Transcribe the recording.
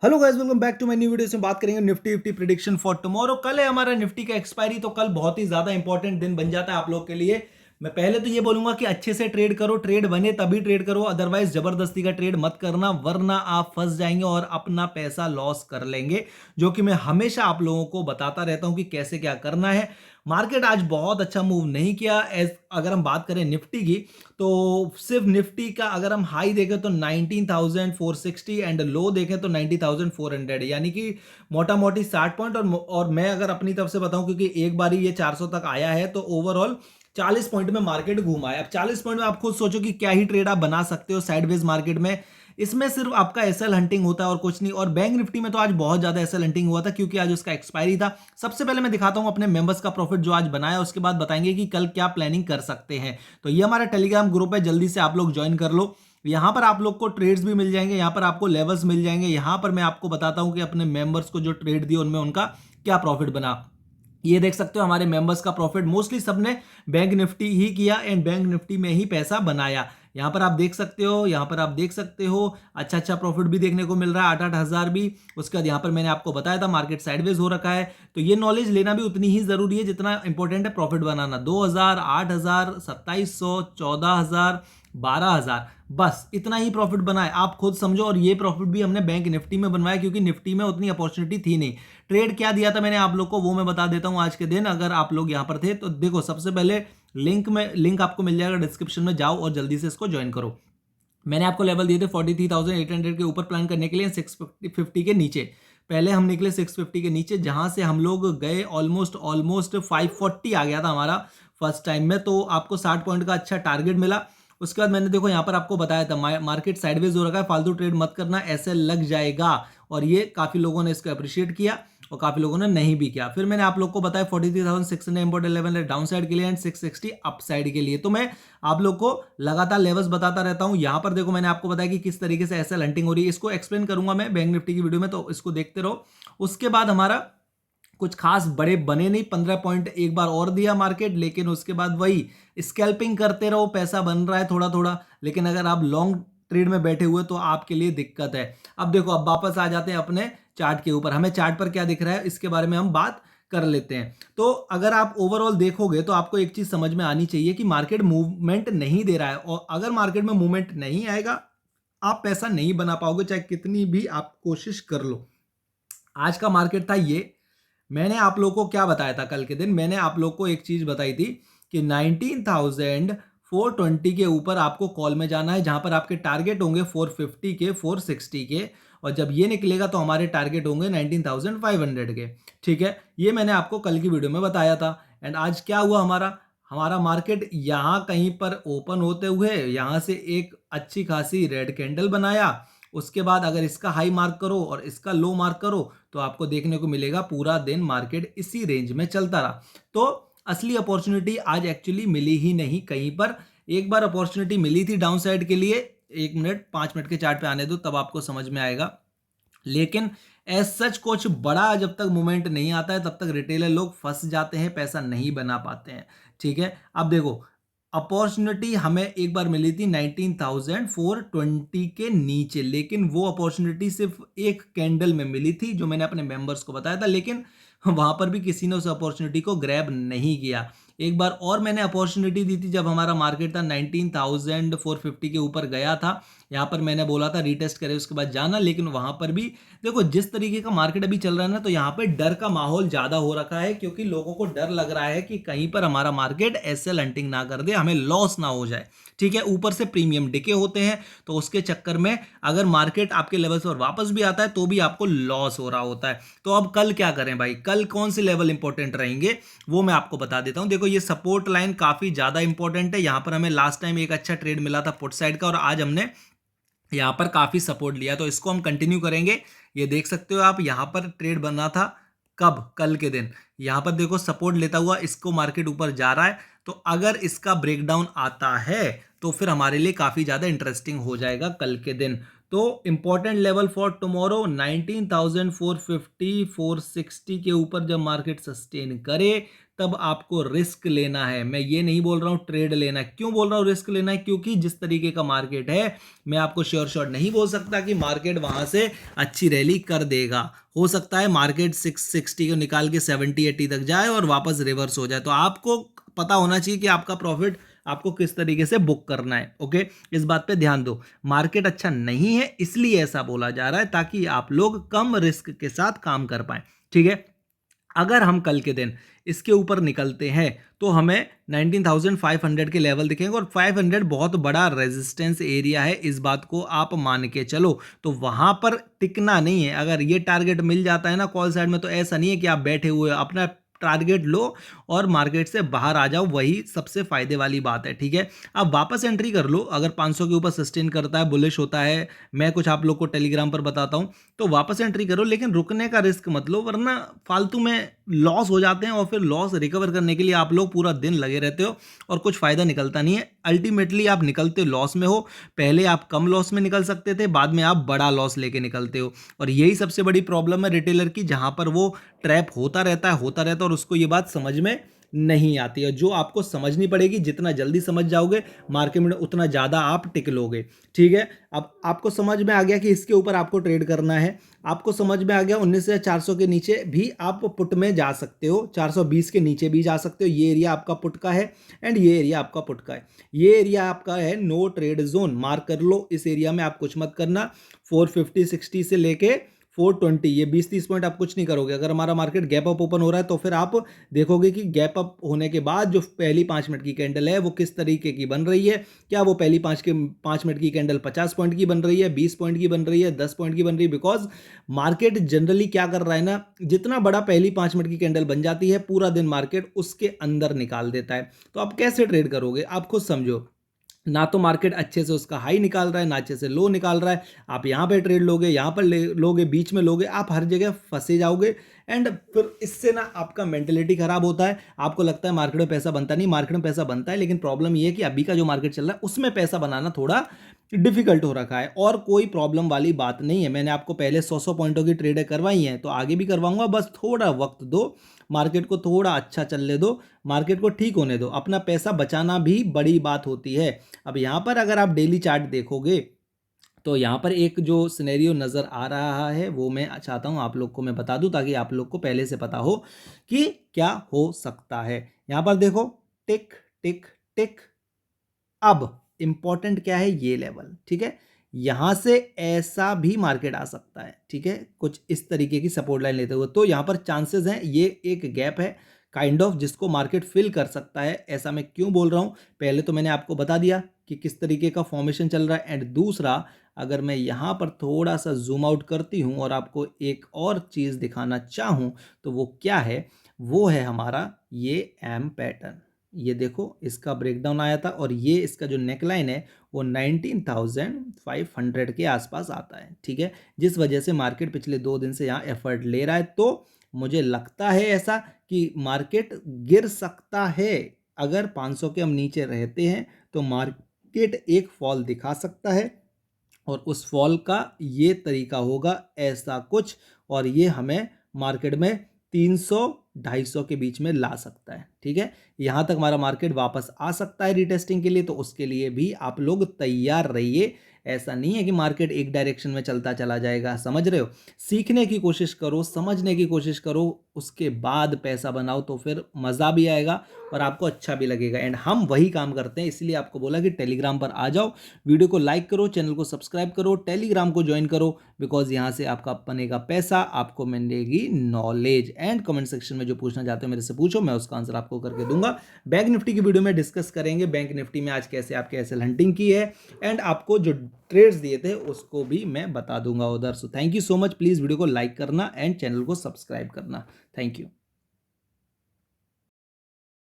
Hello guys, welcome back to my new video. से बात करेंगे Nifty fifty prediction for tomorrow. कल है हमारा निफ्टी का एक्सपायरी, तो कल बहुत ही ज्यादा इंपॉर्टेंट दिन बन जाता है आप लोग के लिए। मैं पहले तो ये बोलूंगा कि अच्छे से ट्रेड करो, ट्रेड बने तभी ट्रेड करो, अदरवाइज जबरदस्ती का ट्रेड मत करना, वरना आप फंस जाएंगे और अपना पैसा लॉस कर लेंगे, जो कि मैं हमेशा आप लोगों को बताता रहता हूं कि कैसे क्या करना है। मार्केट आज बहुत अच्छा मूव नहीं किया। एज अगर हम बात करें निफ्टी की, तो सिर्फ निफ्टी का अगर हम हाई देखें तो 19,460 एंड लो देखें तो 90,400, यानी कि मोटा मोटी 60 पॉइंट। और मैं अगर अपनी तरफ से बताऊं, क्योंकि एक बार ही ये 400 तक आया है, तो ओवरऑल 40 पॉइंट में मार्केट घूमा है। अब 40 पॉइंट में आप खुद सोचो कि क्या ही ट्रेड आप बना सकते हो साइडवेज मार्केट में। इसमें सिर्फ आपका एसएल हंटिंग होता है और कुछ नहीं। और बैंक निफ्टी में तो आज बहुत ज्यादा एसएल हंटिंग हुआ था, क्योंकि आज उसका एक्सपायरी था। सबसे पहले मैं दिखाता हूं अपने मेंबर्स का प्रॉफिट जो आज बनाया, उसके बाद बताएंगे कि कल क्या प्लानिंग कर सकते हैं। तो ये हमारा टेलीग्राम ग्रुप है, जल्दी से आप लोग ज्वाइन कर लो। यहां पर आप लोग को ट्रेड्स भी मिल जाएंगे, यहां पर आपको लेवल्स मिल जाएंगे। यहां पर मैं आपको बताता हूं कि अपने मेंबर्स को जो ट्रेड दिए उनमें उनका क्या प्रॉफिट बना। ये देख सकते हो हमारे मेंबर्स का प्रॉफिट मोस्टली सबने बैंक निफ्टी ही किया एंड बैंक निफ्टी में ही पैसा बनाया। यहां पर आप देख सकते हो, यहां पर आप देख सकते हो अच्छा अच्छा प्रॉफिट भी देखने को मिल रहा है, 8-8 हज़ार भी। उसके बाद यहां पर मैंने आपको बताया था मार्केट साइडवेज हो रखा है। तो ये नॉलेज लेना भी उतनी ही जरूरी है जितना इंपॉर्टेंट है प्रॉफिट बनाना। 2,000, 8,000, 2,700, 14,000, 12,000, बस इतना ही प्रॉफिट बनाए, आप खुद समझो। और ये प्रॉफिट भी हमने बैंक निफ्टी में बनवाया, क्योंकि निफ्टी में उतनी अपॉर्चुनिटी थी नहीं। ट्रेड क्या दिया था मैंने आप लोग को, वो मैं बता देता हूं आज के दिन, अगर आप लोग यहां पर थे तो। देखो, सबसे पहले लिंक आपको मिल जाएगा डिस्क्रिप्शन में, जाओ और जल्दी से इसको ज्वाइन करो। मैंने आपको लेवल दिए थे 43,800 के ऊपर प्लान करने के लिए, 650 के नीचे। पहले हम निकले 650 के नीचे, जहां से हम लोग गए ऑलमोस्ट ऑलमोस्ट 540 आ गया था हमारा फर्स्ट टाइम में। तो आपको 60 पॉइंट का अच्छा टारगेट मिला। उसके बाद मैंने देखो यहां पर आपको बताया था मार्केट साइडवेज हो रखा है, फालतू ट्रेड मत करना, ऐसे लग जाएगा। और ये काफी लोगों ने इसको अप्रिशिएट किया और काफी लोगों ने नहीं भी किया। फिर मैंने आप लोग को बताया 43,600 इंपोर्ट 11 डाउन साइड के लिए एंड 660 अप साइड के लिए। तो मैं आप लोग को लगातार लेवल्स बताता रहता हूं। यहां पर देखो मैंने आपको बताया कि किस तरीके से एसएल हंटिंग हो रही है, इसको एक्सप्लेन करूंगा मैं बैंक निफ्टी की वीडियो में, तो इसको देखते रहो। उसके बाद हमारा कुछ खास बड़े बने नहीं, 15 पॉइंट एक बार और दिया मार्केट, लेकिन उसके बाद वही स्कैल्पिंग करते रहो, पैसा बन रहा है थोड़ा थोड़ा। लेकिन अगर आप लॉन्ग ट्रेड में बैठे हुए तो आपके लिए दिक्कत है। अब देखो, अब वापस आ जाते हैं अपने चार्ट के ऊपर। हमें चार्ट पर क्या दिख रहा है इसके बारे में हम बात कर लेते हैं। तो अगर आप ओवरऑल देखोगे तो आपको एक चीज समझ में आनी चाहिए कि मार्केट मूवमेंट नहीं दे रहा है, और अगर मार्केट में मूवमेंट नहीं आएगा आप पैसा नहीं बना पाओगे, चाहे कितनी भी आप कोशिश कर लो। आज का मार्केट था ये। मैंने आप लोग को क्या बताया था कल के दिन, मैंने आप लोग को एक चीज बताई थी कि 19,420 के ऊपर आपको कॉल में जाना है, जहां पर आपके टारगेट होंगे 450 के, 460 के। और जब ये निकलेगा तो हमारे टारगेट होंगे 19,500 के। ठीक है, ये मैंने आपको कल की वीडियो में बताया था। एंड आज क्या हुआ, हमारा हमारा मार्केट यहां कहीं पर ओपन होते हुए यहां से एक अच्छी खासी रेड कैंडल बनाया। उसके बाद अगर इसका हाई मार्क करो और इसका लो मार्क करो तो आपको देखने को मिलेगा पूरा दिन मार्केट इसी रेंज में चलता रहा। तो असली अपॉर्चुनिटी आज एक्चुअली मिली ही नहीं कहीं पर। एक बार अपॉर्चुनिटी मिली थी डाउन साइड के लिए, 1 मिनट 5 मिनट के चार्ट पे आने दो तब आपको समझ में आएगा। लेकिन एज सच कुछ बड़ा जब तक मूवमेंट नहीं आता है तब तक रिटेलर लोग फंस जाते हैं, पैसा नहीं बना पाते हैं। ठीक है, अब देखो, अपॉर्चुनिटी हमें एक बार मिली थी 19,420 के नीचे, लेकिन वो अपॉर्चुनिटी सिर्फ एक कैंडल में मिली थी जो मैंने अपने मेंबर्स को बताया था। लेकिन वहां पर भी किसी ने उस अपॉर्चुनिटी को ग्रैब नहीं किया। एक बार और मैंने अपॉर्चुनिटी दी थी जब हमारा मार्केट था 19,450 के ऊपर गया था। यहाँ पर मैंने बोला था रीटेस्ट करे उसके बाद जाना, लेकिन वहां पर भी देखो जिस तरीके का मार्केट अभी चल रहा है ना, तो यहाँ पे डर का माहौल ज्यादा हो रखा है, क्योंकि लोगों को डर लग रहा है कि कहीं पर हमारा मार्केट एसएल हंटिंग ना कर दे, हमें लॉस ना हो जाए। ठीक है, ऊपर से प्रीमियम डिके होते हैं, तो उसके चक्कर में अगर मार्केट आपके लेवल पर वापस भी आता है तो भी आपको लॉस हो रहा होता है। तो अब कल क्या करें भाई, कल कौन से लेवल इंपॉर्टेंट रहेंगे वो मैं आपको बता देता हूं। देखो, ये सपोर्ट लाइन काफी ज्यादा इंपॉर्टेंट है। यहां पर हमें लास्ट टाइम एक अच्छा ट्रेड मिला था पुट साइड का, और आज हमने यहाँ पर काफी सपोर्ट लिया, तो इसको हम कंटिन्यू करेंगे। ये देख सकते हो आप, यहाँ पर ट्रेड बना था कब, कल के दिन। यहाँ पर देखो सपोर्ट लेता हुआ इसको मार्केट ऊपर जा रहा है। तो अगर इसका ब्रेकडाउन आता है तो फिर हमारे लिए काफी ज्यादा इंटरेस्टिंग हो जाएगा कल के दिन। तो इंपॉर्टेंट लेवल फॉर टुमारो 19,450 460 के ऊपर जब मार्केट सस्टेन करे तब आपको रिस्क लेना है। मैं ये नहीं बोल रहा हूं ट्रेड लेना है। क्यों बोल रहा हूं रिस्क लेना है? क्योंकि जिस तरीके का मार्केट है मैं आपको श्योर शॉट नहीं बोल सकता कि मार्केट वहां से अच्छी रैली कर देगा। हो सकता है मार्केट 660 को निकाल के 70-80 तक जाए और वापस रिवर्स हो जाए। तो आपको पता होना चाहिए कि आपका प्रॉफिट आपको किस तरीके से बुक करना है। ओके, इस बात पे ध्यान दो। मार्केट अच्छा नहीं है इसलिए ऐसा बोला जा रहा है ताकि आप लोग कम रिस्क के साथ काम कर पाए। ठीक है, अगर हम कल के दिन इसके ऊपर निकलते हैं तो हमें 19,500 के लेवल दिखेंगे और 500 बहुत बड़ा रेजिस्टेंस एरिया है, इस बात को आप मान के चलो। तो वहां पर टिकना नहीं है। अगर ये टारगेट मिल जाता है ना कॉल साइड में, तो ऐसा नहीं है कि आप बैठे हुए अपना टारगेट लो और मार्केट से बाहर आ जाओ, वही सबसे फायदे वाली बात है। ठीक है, अब वापस एंट्री कर लो। अगर 500 के ऊपर सस्टेन करता है, बुलिश होता है, मैं कुछ आप लोग को टेलीग्राम पर बताता हूं, तो वापस एंट्री करो, लेकिन रुकने का रिस्क मत लो, वरना फालतू में लॉस हो जाते हैं और फिर लॉस रिकवर करने के लिए आप लोग पूरा दिन लगे रहते हो और कुछ फायदा निकलता नहीं है। अल्टीमेटली आप निकलते लॉस में हो। पहले आप कम लॉस में निकल सकते थे, बाद में आप बड़ा लॉस लेके निकलते हो। और यही सबसे बड़ी प्रॉब्लम है रिटेलर की, जहां पर वो ट्रैप होता रहता है और उसको ये बात समझ में नहीं आती है, जो आपको समझनी पड़ेगी। जितना जल्दी समझ जाओगे मार्केट में उतना ज़्यादा आप टिक लोगे। ठीक है, अब आपको समझ में आ गया कि इसके ऊपर आपको ट्रेड करना है। आपको समझ में आ गया 19,400 के नीचे भी आप पुट में जा सकते हो, 420 के नीचे भी जा सकते हो। ये एरिया आपका पुट का है एंड ये एरिया आपका पुट का है। ये एरिया आपका है नो ट्रेड जोन, मार्क कर लो। इस एरिया में आप कुछ मत करना। 450-60 से लेके 420, ये 20-30 पॉइंट आप कुछ नहीं करोगे। अगर हमारा मार्केट गैप अप ओपन हो रहा है तो फिर आप देखोगे कि गैप अप होने के बाद जो पहली 5 मिनट की कैंडल है वो किस तरीके की बन रही है। क्या वो पहली 5 मिनट की कैंडल 50 पॉइंट की बन रही है, 20 पॉइंट की बन रही है, 10 पॉइंट की बन रही है? बिकॉज मार्केट जनरली क्या कर रहा है ना, जितना बड़ा पहली 5 मिनट की कैंडल बन जाती है पूरा दिन मार्केट उसके अंदर निकाल देता है। तो आप कैसे ट्रेड करोगे? आप खुद समझो। ना तो मार्केट अच्छे से उसका हाई निकाल रहा है, ना अच्छे से लो निकाल रहा है। आप यहाँ पे ट्रेड लोगे, यहाँ पर लोगे, बीच में लोगे, आप हर जगह फंसे जाओगे। एंड फिर इससे ना आपका मेंटेलिटी खराब होता है। आपको लगता है मार्केट में पैसा बनता नहीं, मार्केट में पैसा बनता है, लेकिन प्रॉब्लम ये है कि अभी का जो मार्केट चल रहा है उसमें पैसा बनाना थोड़ा डिफिकल्ट हो रखा है। और कोई प्रॉब्लम वाली बात नहीं है। मैंने आपको पहले 100 पॉइंटों की ट्रेडें करवाई हैं, तो आगे भी करवाऊंगा। बस थोड़ा वक्त दो, मार्केट को थोड़ा अच्छा चलने दो, मार्केट को ठीक होने दो। अपना पैसा बचाना भी बड़ी बात होती है। अब यहाँ पर अगर आप डेली चार्ट देखोगे तो यहाँ पर एक जो सिनेरियो नज़र आ रहा है वो मैं चाहता हूँ आप लोग को मैं बता दूँ, ताकि आप लोग को पहले से पता हो कि क्या हो सकता है। यहाँ पर देखो, टिक टिक टिक। अब इंपॉर्टेंट क्या है? ये लेवल। ठीक है, यहां से ऐसा भी मार्केट आ सकता है। ठीक है, कुछ इस तरीके की सपोर्ट लाइन लेते हुए, तो यहां पर चांसेस हैं ये एक गैप है काइंड ऑफ, जिसको मार्केट फिल कर सकता है। ऐसा मैं क्यों बोल रहा हूं? पहले तो मैंने आपको बता दिया कि किस तरीके का फॉर्मेशन चल रहा है। एंड दूसरा, अगर मैं यहां पर थोड़ा सा जूम आउट करती हूं और आपको एक और चीज दिखाना चाहूं, तो वो क्या है? वो है हमारा ये एम पैटर्न। ये देखो, इसका ब्रेकडाउन आया था और ये इसका जो नेकलाइन है वो 19,500 के आसपास आता है। ठीक है, जिस वजह से मार्केट पिछले 2 दिन से यहाँ एफर्ट ले रहा है। तो मुझे लगता है ऐसा कि मार्केट गिर सकता है। अगर 500 के हम नीचे रहते हैं तो मार्केट एक फॉल दिखा सकता है और उस फॉल का ये तरीका होगा ऐसा कुछ, और ये हमें मार्केट में 300-250 के बीच में ला सकता है। ठीक है, यहां तक हमारा मार्केट वापस आ सकता है रीटेस्टिंग के लिए, तो उसके लिए भी आप लोग तैयार रहिए। ऐसा नहीं है कि मार्केट एक डायरेक्शन में चलता चला जाएगा, समझ रहे हो? सीखने की कोशिश करो, समझने की कोशिश करो, उसके बाद पैसा बनाओ, तो फिर मज़ा भी आएगा और आपको अच्छा भी लगेगा। एंड हम वही काम करते हैं, इसलिए आपको बोला कि टेलीग्राम पर आ जाओ, वीडियो को लाइक करो, चैनल को सब्सक्राइब करो, टेलीग्राम को ज्वाइन करो, बिकॉज यहाँ से आपका बनेगा पैसा, आपको मिलेगी नॉलेज। एंड कमेंट सेक्शन में जो पूछना चाहते हो मेरे से पूछो, मैं उसका आंसर आपको करके दूंगा। बैंक निफ्टी की वीडियो में डिस्कस करेंगे बैंक निफ्टी में आज कैसे आपके एसएल हंटिंग की है, एंड आपको जो ट्रेड्स दिए थे उसको भी मैं बता दूंगा उधर। So thank you so much. Please video को लाइक करना एंड चैनल को सब्सक्राइब करना। Thank you.